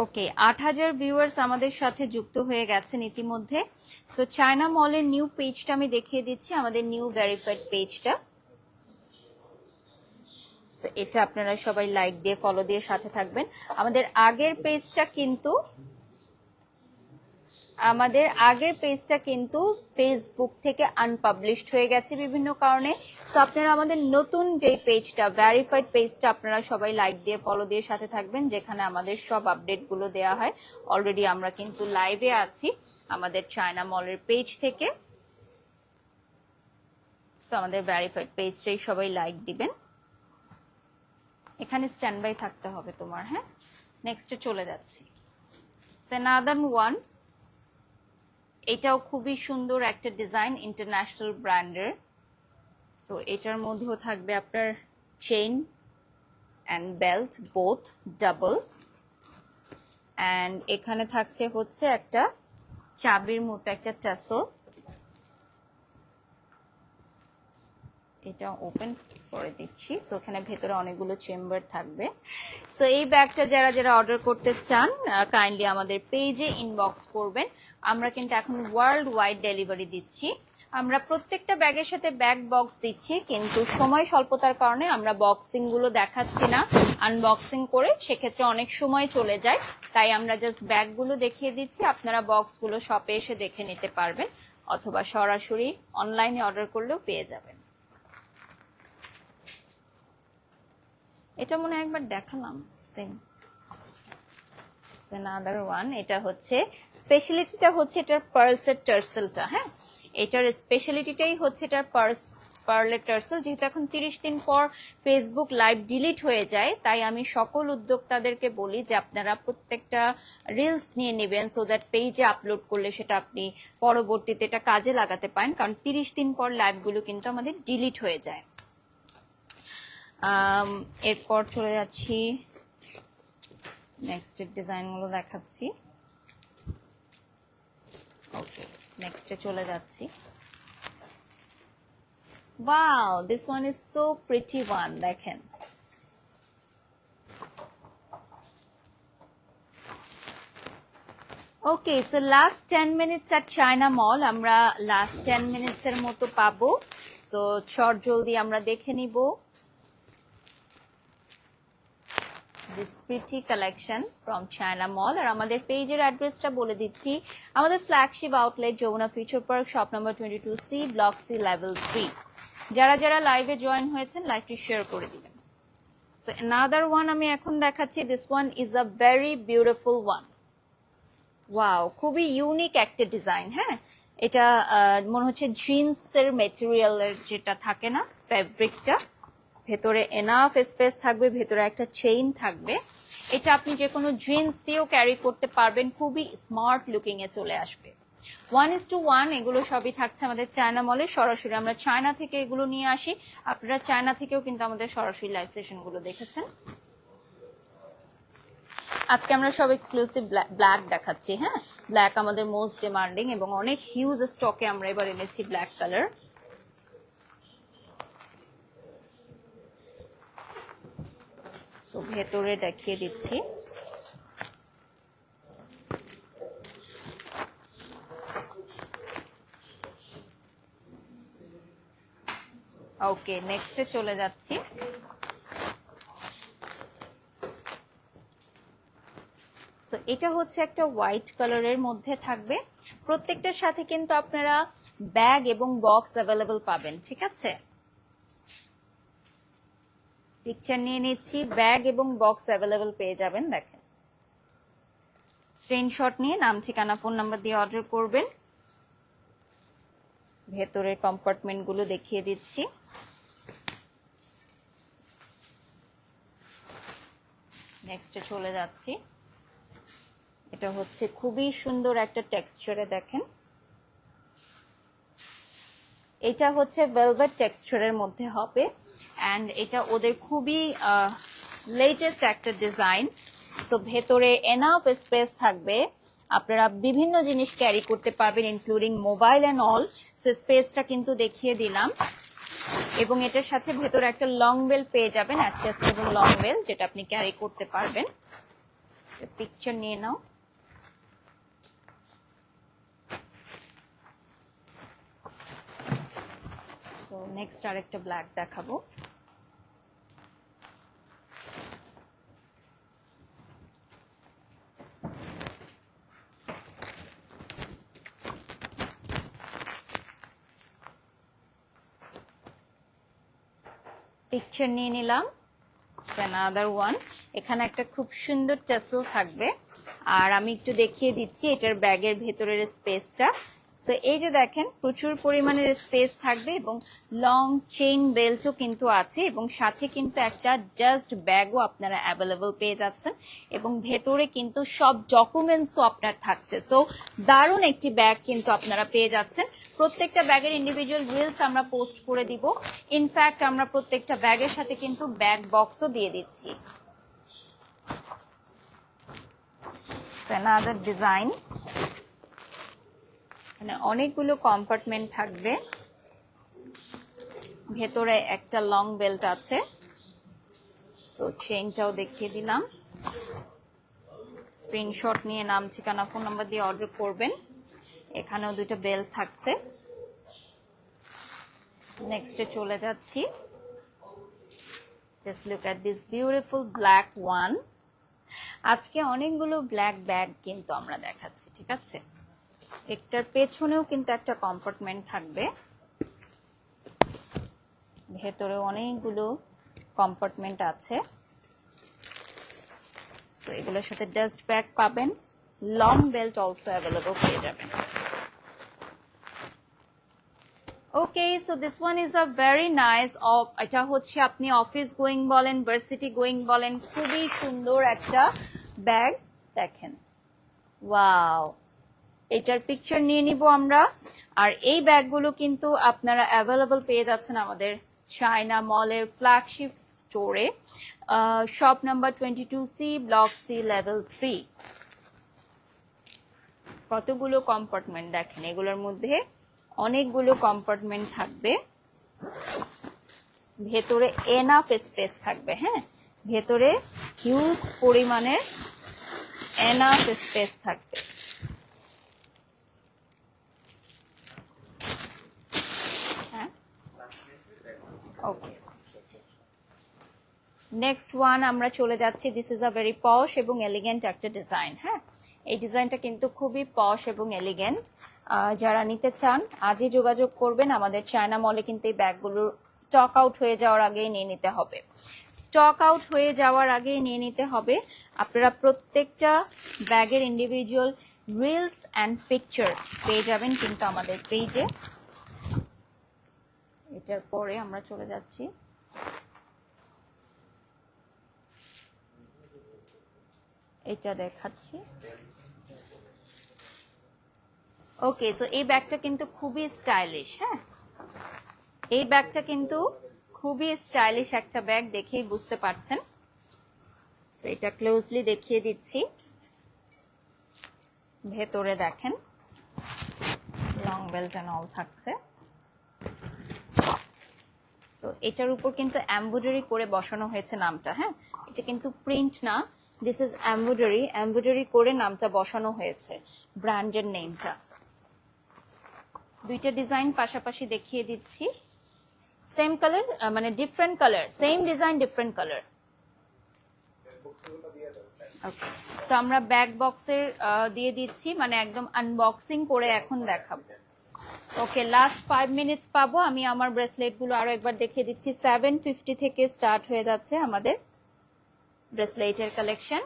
ওকে, 8,000 ভিউয়ার্স আমাদের সাথে যুক্ত হয়ে গেছেন ইতিমধ্যে। সো চায়না মলের নিউ পেজটা আমি দেখিয়ে দিচ্ছি, আমাদের নিউ ভেরিফাইড পেজটা। এটা আপনারা সবাই লাইক দিয়ে ফলো দিয়ে সাথে থাকবেন। আমাদের আগের পেজটা কিন্তু ফেসবুক থেকে আনপাবলিশড হয়ে গেছে বিভিন্ন কারণে। সো আপনারা আমাদের নতুন যে পেজটা ভেরিফাইড পেজটা আপনারা সবাই লাইক দিয়ে ফলো দিয়ে সাথে থাকবেন, যেখানে আমাদের সব আপডেটগুলো দেওয়া হয়। অলরেডি আমরা কিন্তু লাইভে আছি আমাদের চায়না মলের পেজ থেকে। সো আমাদের ভেরিফাইড পেজটাই সবাই লাইক দিবেন। এখানে স্ট্যান্ড বাই থাকতে হবে তোমার। হ্যাঁ, নেক্সটে চলে যাচ্ছি। সো অ্যানাদার ওয়ান, এটাও খুবই সুন্দর একটা ডিজাইন, ইন্টারন্যাশনাল ব্র্যান্ডের। সো এটার মধ্যেও থাকবে আপনার chain and belt both double, and এখানে থাকছে হচ্ছে একটা চাবির মতো একটা টাসেল। এটা ওপেন করে দিচ্ছি। সো এখানে ভেতরে অনেকগুলো চেম্বার থাকবে। সো এই ব্যাগটা যারা যারা অর্ডার করতে চান কাইন্ডলি আমাদের পেজে ইনবক্স করবেন। আমরা কিন্তু এখন ওয়ার্ল্ড ওয়াইড ডেলিভারি দিচ্ছি। আমরা প্রত্যেকটা ব্যাগের সাথে ব্যাগ বক্স দিচ্ছি, কিন্তু সময় স্বল্পতার কারণে আমরা বক্সিং গুলো দেখাচ্ছি না। আনবক্সিং করে সেক্ষেত্রে অনেক সময় চলে যায়, তাই আমরা জাস্ট ব্যাগগুলো দেখিয়ে দিচ্ছি। আপনারা বক্সগুলো শপে এসে দেখে নিতে পারবেন, অথবা সরাসরি অনলাইনে অর্ডার করলেও পেয়ে যাবেন। এটা মনে হয় একবার দেখালাম সেম। another one, এটা হচ্ছে স্পেশালিটিটা হচ্ছে এটার পার্লসের টার্সেলটা। হ্যাঁ, এটার স্পেশালিটিটাই হচ্ছে এটার পার্লের টার্সেল। যেহেতু এখন 30 দিন পর ফেসবুক লাইভ ডিলিট হয়ে যায়, তাই আমি সকল উদ্যোক্তাদেরকে বলি যে আপনারা প্রত্যেকটা রিলস নিয়ে নেবেন, সো দ্যাট পেজে আপলোড করলে সেটা আপনি পরবর্তীতে এটা কাজে লাগাতে পারেন, কারণ 30 দিন পর লাইভগুলো কিন্তু আমাদের ডিলিট হয়ে যায়। এরপর চলে যাচ্ছি, নেক্সট ডিজাইনগুলো দেখাচ্ছি। ওকে, নেক্সটে চলে যাচ্ছি। Wow, this one is so pretty one, দেখেন। ওকে, সো লাস্ট 10 মিনিটস এট চায়না মল, আমরা লাস্ট 10 মিনিটস এর মতো পাবো। সো চট জলদি আমরা দেখে নিব this pretty collection from China Mall। আর আমাদের পেজের অ্যাড্রেসটা বলে দিচ্ছি, আমাদের flagship outlet Jamuna future park, shop number 22C, block C, level 3। যারা যারা লাইভে জয়েন হয়েছেন লাইভটি শেয়ার করে দিবেন। সো another one আমি এখন দেখাচ্ছি, this one is a very beautiful one। Wow, খুবই ইউনিক একটা ডিজাইন। হ্যাঁ, এটা মনে হচ্ছে জিন্সের মেটেরিয়ালের যেটা থাকে না, ফ্যাব্রিকটা। ভেতরে এনাফ স্পেস থাকবে, ভেতরে একটা চেইন থাকবে। এটা আপনি যে কোনো জিন্স দিয়েও ক্যারি করতে পারবেন, খুবই স্মার্ট লুকিং এ চলে আসবে। 1:1 এগুলো সবই থাকছে আমাদের চায়না মলে। সরাসরি আমরা চায়না থেকে এগুলো নিয়ে আসি, আপনারা চায়না থেকেও কিন্তু আমাদের সরাসরি লাইভ সেশন গুলো দেখেছেন। আজকে আমরা সব এক্সক্লুসিভ ব্ল্যাক দেখাচ্ছি। হ্যাঁ, ব্ল্যাক আমাদের মোস্ট ডিমান্ডিং এবং অনেক হিউজ স্টকে আমরা এবার এনেছি ব্ল্যাক কালার। সো ভেতরে দেখিয়ে দিচ্ছি। ওকে, নেক্সটে চলে যাচ্ছি। সো এটা হচ্ছে একটা হোয়াইট কালারের মধ্যে থাকবে। প্রত্যেকটার সাথে কিন্তু আপনারা ব্যাগ এবং বক্স অ্যাভেলেবল পাবেন। ঠিক আছে, পিকচার নিয়ে নিচ্ছি, ব্যাগ এবং বক্স অ্যাভেলেবল পেয়ে যাবেন। দেখেন, স্ক্রিনশট নিয়ে নাম, ঠিকানা, ফোন নাম্বার দিয়ে অর্ডার করবেন। ভেতরের কম্পার্টমেন্ট গুলো দেখিয়ে দিচ্ছি। নেক্সটে চলে যাচ্ছি। এটা হচ্ছে খুবই সুন্দর একটা টেক্সচারে, দেখেন এটা হচ্ছে ভেলভেট টেক্সচারের মধ্যে হবে অ্যান্ড এটা ওদের খুবই লেটেস্ট একটা ডিজাইন। সো ভেতরে এনাফ স্পেস থাকবে, আপনারা বিভিন্ন জিনিস ক্যারি করতে পারবেন including mobile and all. So স্পেসটা কিন্তু দেখিয়ে দিলাম এবং এটার সাথে ভেতরে একটা লং বেল পেয়ে যাবেন, অ্যাডজাস্টেবল লং বেল, যেটা আপনি ক্যারি করতে পারবেন। পিকচার নিয়ে নাও। সো নেক্সট আরেকটা ব্ল্যাক দেখাবো। পিকচার নিয়ে নিলাম। অ্যানাদার ওয়ান, এখানে একটা খুব সুন্দর টেসেল থাকবে আর আমি একটু দেখিয়ে দিচ্ছি এটার ব্যাগের ভেতরের স্পেসটা। সো এই যে দেখেন প্রচুর পরিমাণের স্পেস থাকবে এবং লং চেইন বেল্টও কিন্তু আছে এবং সাথে কিন্তু একটা ডাস্ট ব্যাগও আপনারা অ্যাভেলেবল পেয়ে যাচ্ছেন এবং ভেতরে কিন্তু সব ডকুমেন্টসও আপনার থাকছে। সো দারুণ একটি ব্যাগ কিন্তু আপনারা পেয়ে যাচ্ছেন। প্রত্যেকটা ব্যাগের ইন্ডিভিজুয়াল রিলস আমরা পোস্ট করে দিব। ইনফ্যাক্ট আমরা প্রত্যেকটা ব্যাগের সাথে কিন্তু ব্যাগ বক্সও দিয়ে দিচ্ছি। another ডিজাইন, মানে অনেকগুলো কম্পার্টমেন্ট থাকবে, ভেতরে একটা লং বেল্ট আছে। সো চেইনটাও দেখিয়ে দিলাম। স্ক্রিনশট নিয়ে নাম, ঠিকানা, ফোন নাম্বার দিয়ে অর্ডার করবেন। এখানেও দুটো বেল্ট থাকছে। নেক্সটে চলে যাচ্ছি। Just look at this beautiful black one. আজকে অনেকগুলো ব্ল্যাক ব্যাগ কিন্তু আমরা দেখাচ্ছি, ঠিক আছে। একটার পেছনেও কিন্তু একটা কম্পার্টমেন্ট থাকবে, ভেতরে অনেকগুলো কম্পার্টমেন্ট আছে। সো এগুলোর সাথে ডাস্ট ব্যাগ পাবেন, লং বেল্ট অলসো অ্যাভেলেবল পেয়ে যাবেন। Okay, so this one is a very nice. এটা হচ্ছে আপনি অফিস গোয়িং বলেন, ভার্সিটি গোয়িং বলেন, খুবই সুন্দর একটা ব্যাগ। দেখেন, ওয়াও, এটার পিকচার নিয়ে নিব আমরা। আর এই ব্যাগগুলো কিন্তু আপনারা অ্যাভেলেবল পেয়ে যাচ্ছেন আমাদের চায়না মলের ফ্ল্যাগশিপ স্টোরে, shop number 22C, block C, level 3। কতগুলো কম্পার্টমেন্ট দেখেন, এগুলোর মধ্যে অনেকগুলো কম্পার্টমেন্ট থাকবে, ভেতরে এনাফ স্পেস থাকবে। হ্যাঁ, ভেতরে হিউজ পরিমাণের এনাফ স্পেস থাকবে। হ্যাঁ, ওকে। নেক্সট ওয়ান আমরা চলে যাচ্ছি। দিস ইজ আ ভেরি পশ এবং এলিগেন্ট একটা ডিজাইন। হ্যাঁ, এই ডিজাইনটা কিন্তু খুবই পশ এবং এলিগেন্ট। যারা নিতে চান আজই যোগাযোগ করবেন। আমাদের চায়না মলে কিন্তু এই ব্যাগগুলোর স্টক আউট হয়ে যাওয়ার আগেই নিয়ে নিতে হবে। স্টক আউট হয়ে যাওয়ার আগেই নিয়ে নিতে হবে। আপনারা প্রত্যেকটা ব্যাগের ইন্ডিভিজুয়াল রিলস অ্যান্ড পিকচার পেয়ে যাবেন কিন্তু আমাদের পেজে। এটার পরে আমরা চলে যাচ্ছি। এটা দেখাচ্ছি। ওকে, সো এই ব্যাগটা কিন্তু খুবই স্টাইলিশ। হ্যাঁ, এই ব্যাগটা কিন্তু খুবই স্টাইলিশ একটা ব্যাগ, দেখেই বুঝতে পারছেন। সো এটা ক্লোজলি দেখিয়ে দিচ্ছি। ভেতরে দেখেন লং বেল্ট এন্ড অল থাকছে। সো এটার উপর কিন্তু এমব্রয়ডারি করে বসানো হয়েছে নামটা। হ্যাঁ, এটা কিন্তু প্রিন্ট না, দিস ইজ এমব্রয়ডারি। এমব্রয়ডারি করে নামটা বসানো হয়েছে, ব্র্যান্ডের নেমটা। দুইটা ডিজাইন পাশাপাশি দেখিয়ে দিচ্ছি। সেম কালার, মানে different colour, same design different colour. Okay, so আমরা ব্যাক বক্সের দিয়ে দিচ্ছি, মানে একদম আনবক্সিং করে এখন দেখাবো। ওকে, লাস্ট 5 মিনিটস পাবো। আমি আমার ব্রেসলেটগুলো আরো একবার দেখিয়ে দিচ্ছি। 750 থেকে স্টার্ট হয়ে যাচ্ছে আমাদের ব্রেসলেটের কালেকশন।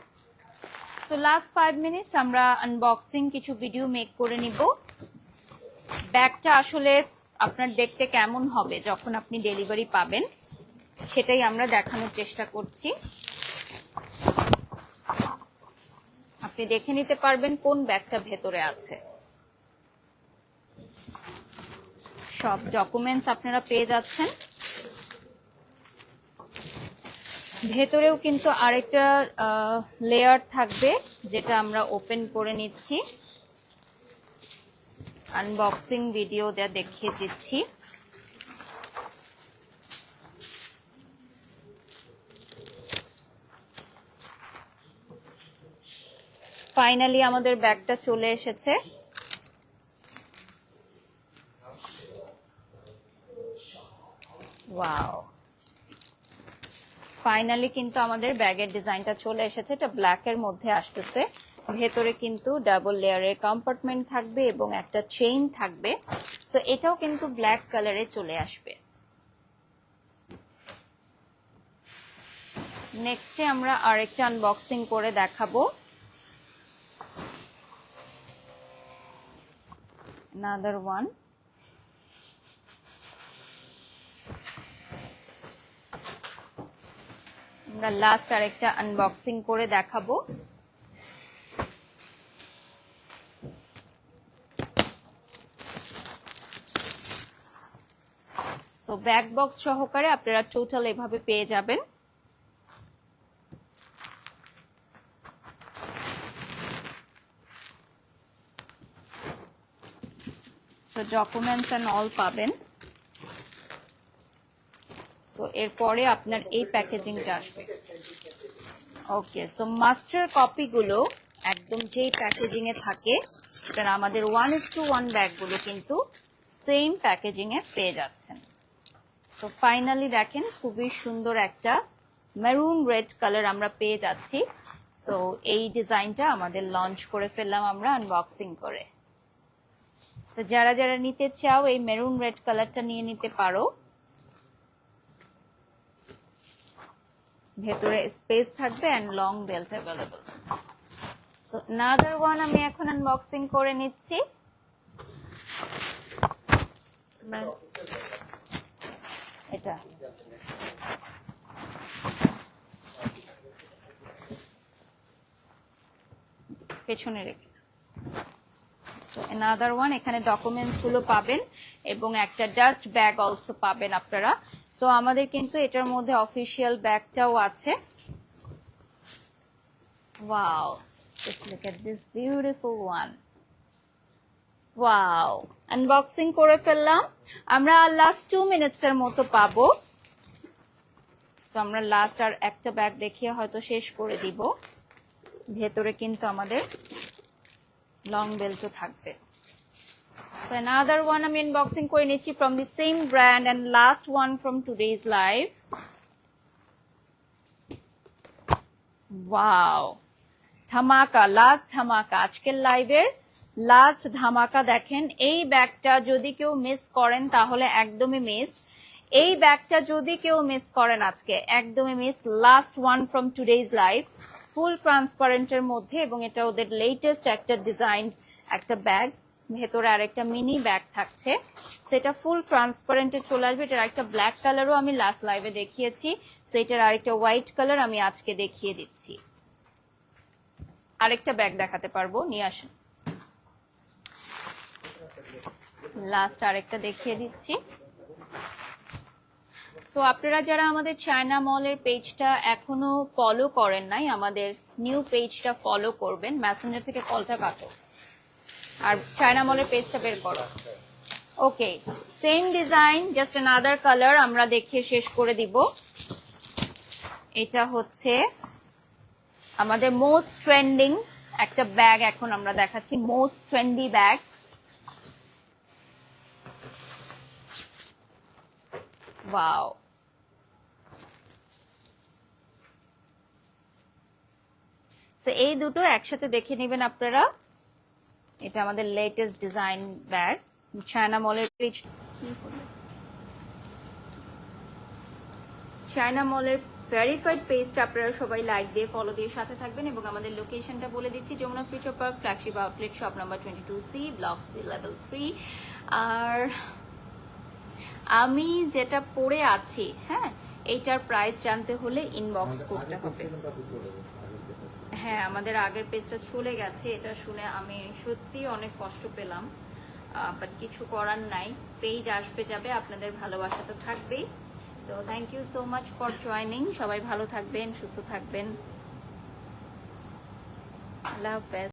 সো লাস্ট 5 মিনিটস আমরা আনবক্সিং কিছু ভিডিও মেক করে নিব। ব্যাগটা আসলে আপনার দেখতে কেমন হবে যখন আপনি ডেলিভারি পাবেন, সেটাই আমরা দেখানোর চেষ্টা করছি। আপনি দেখে নিতে পারবেন কোন ব্যাগটা ভেতরে আছে। সব ডকুমেন্টস আপনারা পেয়ে যাচ্ছেন। ভেতরেও কিন্তু আরেকটা লেয়ার থাকবে, যেটা আমরা ওপেন করে নিচ্ছি, আনবক্সিং ভিডিও দেখিয়ে দিচ্ছি। ফাইনালি আমাদের ব্যাগটা চলে এসেছে। ওয়াও, ফাইনালি কিন্তু আমাদের ব্যাগের ডিজাইনটা চলে এসেছে। এটা ব্ল্যাকের মধ্যে আসতেছে। ভেতরে কিন্তু ডাবল লেয়ারের কম্পার্টমেন্ট থাকবে এবং একটা চেইন থাকবে। সো এটাও কিন্তু ব্ল্যাক কালারে চলে আসবে। নেক্সটে আমরা আরেকটা আনবক্সিং করে দেখাবো। another one. আমরা লাস্ট আরেকটা আনবক্সিং করে দেখাবো। সো ব্যাক বক্স সহকারে আপনারা টোটাল এভাবে পেয়ে যাবেন। সো ডকুমেন্টস এন্ড অল পাবেন। সো এরপরে আপনার এই প্যাকেজিংটা আসবে। ওকে, সো মাস্টার কপিগুলো একদম যেই প্যাকেজিং এ থাকে, সেটা আমাদের 1:1 ব্যাগগুলো কিন্তু সেম প্যাকেজিং এ পেয়ে যাচ্ছেন। সো ফাইনালি দেখেন খুবই সুন্দর একটা মেরুন রেড কালার আমরা পেয়ে যাচ্ছি। সো এই ডিজাইনটা আমাদের লঞ্চ করে ফেললাম আমরা আনবক্সিং করে। সো যারা যারা নিতে চাও এই মেরুন রেড কালারটা নিয়ে নিতে পারো। ভেতরে স্পেস থাকবে and long belt available. So another one আমি এখন আনবক্সিং করে নিচ্ছি। এটা পেছনে রেখে। সো another one, এখানে ডকুমেন্টস গুলো পাবেন এবং একটা ডাস্ট ব্যাগ অলসো পাবেন আপনারা। সো আমাদের কিন্তু এটার মধ্যে অফিশিয়াল ব্যাগটাও আছে। Wow, just look at this beautiful one. Wow, unboxing করে ফেললাম। আমরা লাস্ট 2 মিনিটস এর মতো পাবো। সো আমরা লাস্ট আর একটা ব্যাগ দেখিয়ে হয়তো শেষ করে দিব। ভেতরে কিন্তু আমাদের লং বেল্টও থাকবে। So another one আমি আনবক্সিং করে নিচ্ছি from the same brand and last one from today's live. Wow, ধামাকা, লাস্ট ধামাকা, আজকের লাইভের লাস্ট ধামাকা। দেখেন এই ব্যাগটা যদি কেউ মিস করেন তাহলে একদমই মিস। এই ব্যাগটা যদি কেউ মিস করেন আজকে একদমই miss. Last one from today's live, full ট্রান্সপারেন্টের মধ্যে এবং এটা ওদের লেটেস্ট একটা ডিজাইন একটা ব্যাগ। ভেতরে আরেকটা মিনি ব্যাগ থাকছে, সেটা ফুল ট্রান্সপারেন্টে চলে আসবে। এটার একটা ব্ল্যাক কালারও আমি লাস্ট লাইভে দেখিয়েছি। সো এটার আরেকটা হোয়াইট কালার আমি আজকে দেখিয়ে দিচ্ছি। আরেকটা ব্যাগ দেখাতে পারবো, নিয়ে আসেন। লাস্ট আরেকটা দেখিয়ে দিচ্ছি। সো আপনারা যারা আমাদের চায়না মলের পেজটা এখনো ফলো করেন নাই, আমাদের নিউ পেজটা ফলো করবেন। মেসেঞ্জার থেকে কলটা কাটো আর চায়না মলের পেজটা বের করো। Okay, same design, just another colour আমরা দেখিয়ে শেষ করে দিব। এটা হচ্ছে আমাদের মোস্ট ট্রেন্ডিং একটা ব্যাগ, এখন আমরা দেখাচ্ছি most trendy bag. Wow, so এই দুটো একসাথে দেখে নেবেন আপনারা। এটা আমাদের লেটেস্ট ডিজাইন ব্যাগ। চায়না মলের পেজ, চায়না মলের ভেরিফাইড পেজটা আপনারা সবাই লাইক দিয়ে ফলো দিয়ে সাথে থাকবেন এবং আমাদের লোকেশনটা বলে দিচ্ছি, Jamuna future park, flagship outlet, shop number 22C, block C, level 3। আর আমি যেটা পরে আছি, হ্যাঁ, এইটার প্রাইস জানতে হলে ইনবক্স করতে হবে। হ্যাঁ, হ্যাঁ আমাদের আগের পেজটা চলে গেছে, এটা শুনে আমি সত্যি অনেক কষ্ট পেলাম, বাট কিছু করার নাই। পেজ আসবে যাবে, আপনাদের ভালোবাসা তো থাকবেই। তো thank you so much for joining. সবাই ভালো থাকবেন, সুস্থ থাকবেন। আল্লাহ হাফেজ।